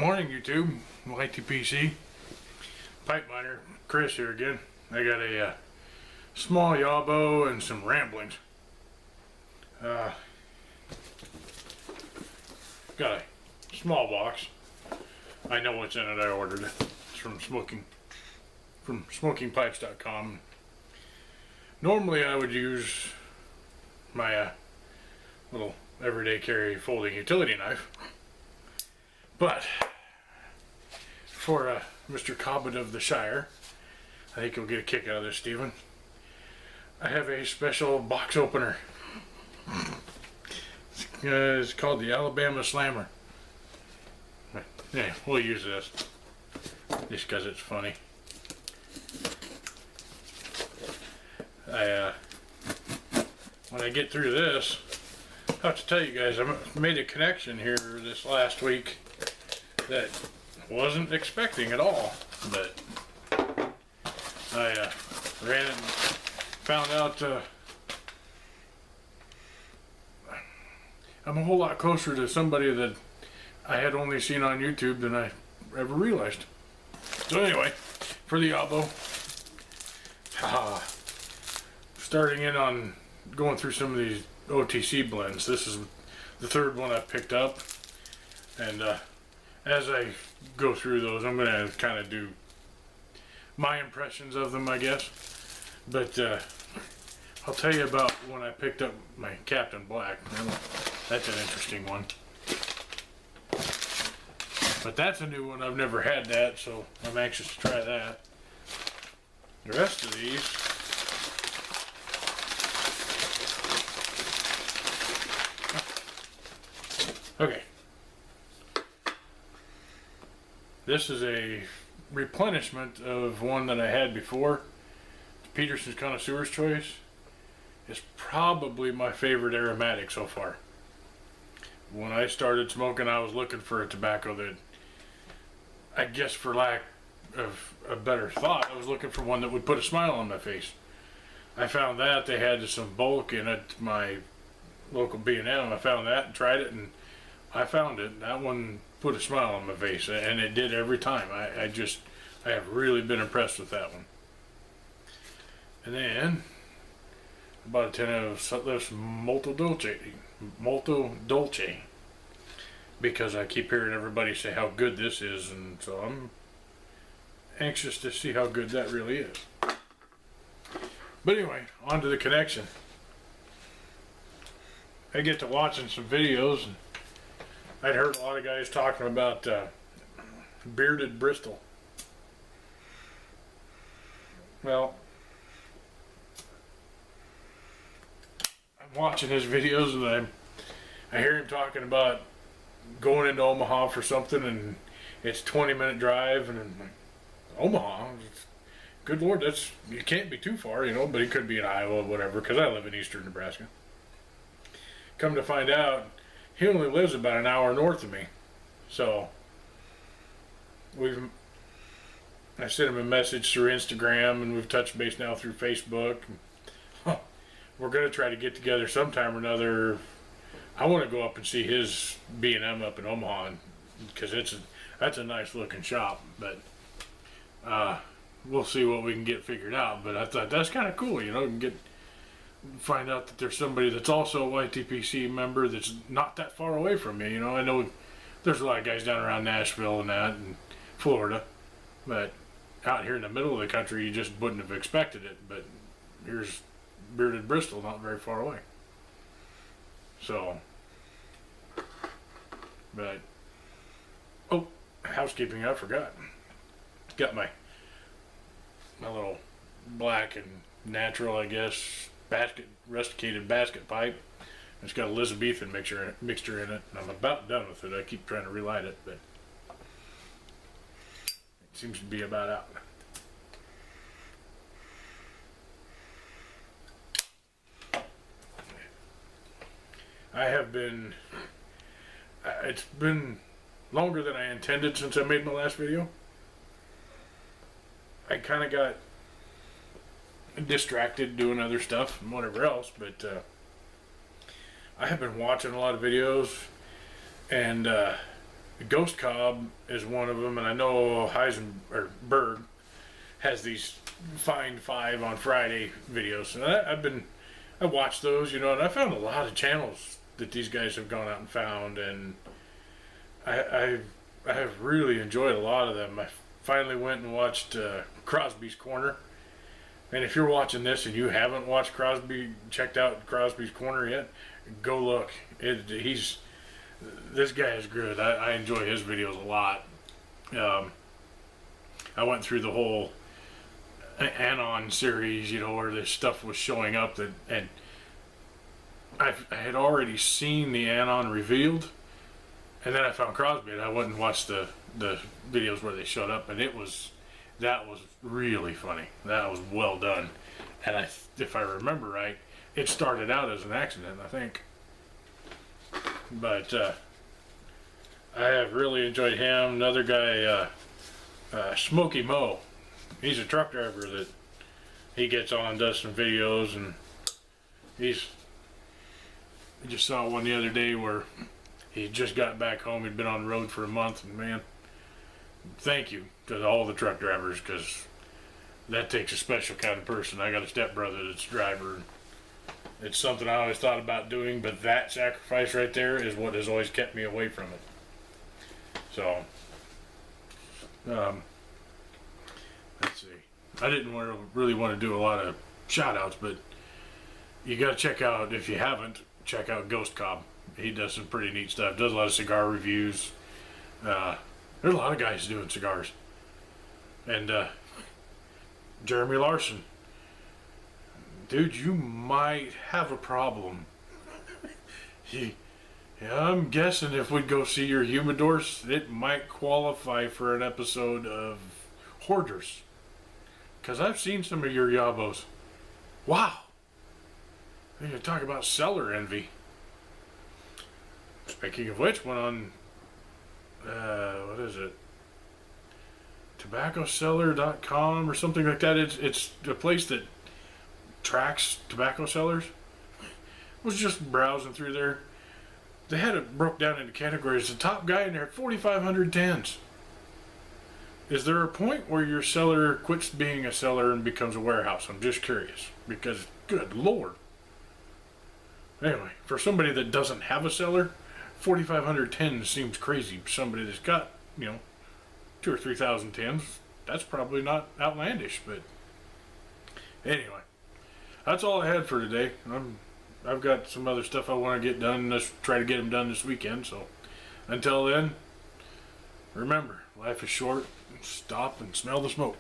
Morning YouTube, YTPC, pipe miner, Chris here again. I got a small yabo and some ramblings. Got a small box. I know what's in it, I ordered it. It's from smokingpipes.com. Normally I would use my little everyday carry folding utility knife. But for Mr. Cobbett of the Shire, I think you'll get a kick out of this, Stephen. I have a special box opener. It's called the Alabama Slammer. Yeah, we'll use this just because it's funny. When I get through this, I have to tell you guys, I made a connection here this last week that wasn't expecting at all, but I ran it and found out I'm a whole lot closer to somebody that I had only seen on YouTube than I ever realized. So anyway, for the yabo, starting in on going through some of these OTC blends. This is the third one I've picked up, and as I go through those, I'm going to kind of do my impressions of them, I guess. But I'll tell you about when I picked up my Captain Black. That's an interesting one. But that's a new one. I've never had that, so I'm anxious to try that. The rest of these, okay. This is a replenishment of one that I had before. Peterson's Connoisseur's Choice. It's probably my favorite aromatic so far. When I started smoking, I was looking for a tobacco that, I guess for lack of a better thought, I was looking for one that would put a smile on my face. I found that. They had some bulk in it, my local B&M. I found that and tried it, and I found it. That one put a smile on my face, and it did every time. I have really been impressed with that one. And then I bought a tin of this Molto Dolce, because I keep hearing everybody say how good this is, and so I'm anxious to see how good that really is. But anyway, on to the connection. I get to watching some videos, and I'd heard a lot of guys talking about bearded Bristol. Well, I'm watching his videos, and I hear him talking about going into Omaha for something, and it's a 20-minute drive, and I'm like, Omaha? Good Lord, you can't be too far, you know, but it could be in Iowa or whatever, because I live in eastern Nebraska. Come to find out, he only lives about an hour north of me. So I sent him a message through Instagram, and we've touched base now through Facebook. We're going to try to get together sometime or another. I want to go up and see his B&M up in Omaha, because that's a nice looking shop. But we'll see what we can get figured out. But I thought that's kind of cool, you know, find out that there's somebody that's also a YTPC member that's not that far away from me. You know, I know there's a lot of guys down around Nashville and that, and Florida, but out here in the middle of the country, you just wouldn't have expected it. But here's bearded Bristol, not very far away. So, but housekeeping, I forgot. Got my little black and natural, I guess, rusticated basket pipe. It's got Elizabethan mixture in it, and I'm about done with it. I keep trying to relight it, but it seems to be about out. It's been longer than I intended since I made my last video. I kind of got distracted doing other stuff and whatever else, but I have been watching a lot of videos, and Ghost Cobb is one of them, and I know Berg has these Find Five on Friday videos. And I watched those, and I found a lot of channels that these guys have gone out and found, and I have really enjoyed a lot of them. I finally went and watched Crosby's Corner. And if you're watching this and you haven't checked out Crosby's Corner yet, go look. This guy is good. I enjoy his videos a lot. I went through the whole Anon series, where this stuff was showing up and I had already seen the Anon revealed, and then I found Crosby and I went and watched the videos where they showed up, and that was really funny. That was well done, and if I remember right, it started out as an accident, I think. But I have really enjoyed him. Another guy, Smokey Mo. He's a truck driver that he gets on and does some videos, and I just saw one the other day where he just got back home. He'd been on the road for a month, and man, thank you to all the truck drivers, because that takes a special kind of person. I got a stepbrother that's a driver. It's something I always thought about doing, but that sacrifice right there is what has always kept me away from it. So, let's see. I didn't really want to do a lot of shout outs, but you got to check out, if you haven't, check out Ghost Cobb. He does some pretty neat stuff. Does a lot of cigar reviews. There's a lot of guys doing cigars. And Jeremy Larson. Dude, you might have a problem. I'm guessing if we'd go see your humidors, it might qualify for an episode of Hoarders. Because I've seen some of your yabos. Wow. You talk about seller envy. Speaking of which, went on, what is it? tobaccoseller.com or something like that. It's a place that tracks tobacco sellers. Was just browsing through there. They had it broke down into categories. The top guy in there had 4,500 tens. Is there a point where your seller quits being a seller and becomes a warehouse? I'm just curious, because good Lord. Anyway, for somebody that doesn't have a seller, 4,500 tens seems crazy. Somebody that's got, 2,000 or 3,000 tens, that's probably not outlandish. But anyway, that's all I had for today. I've got some other stuff I want to get done. Let's try to get them done this weekend. So until then, remember, life is short. Stop and smell the smoke.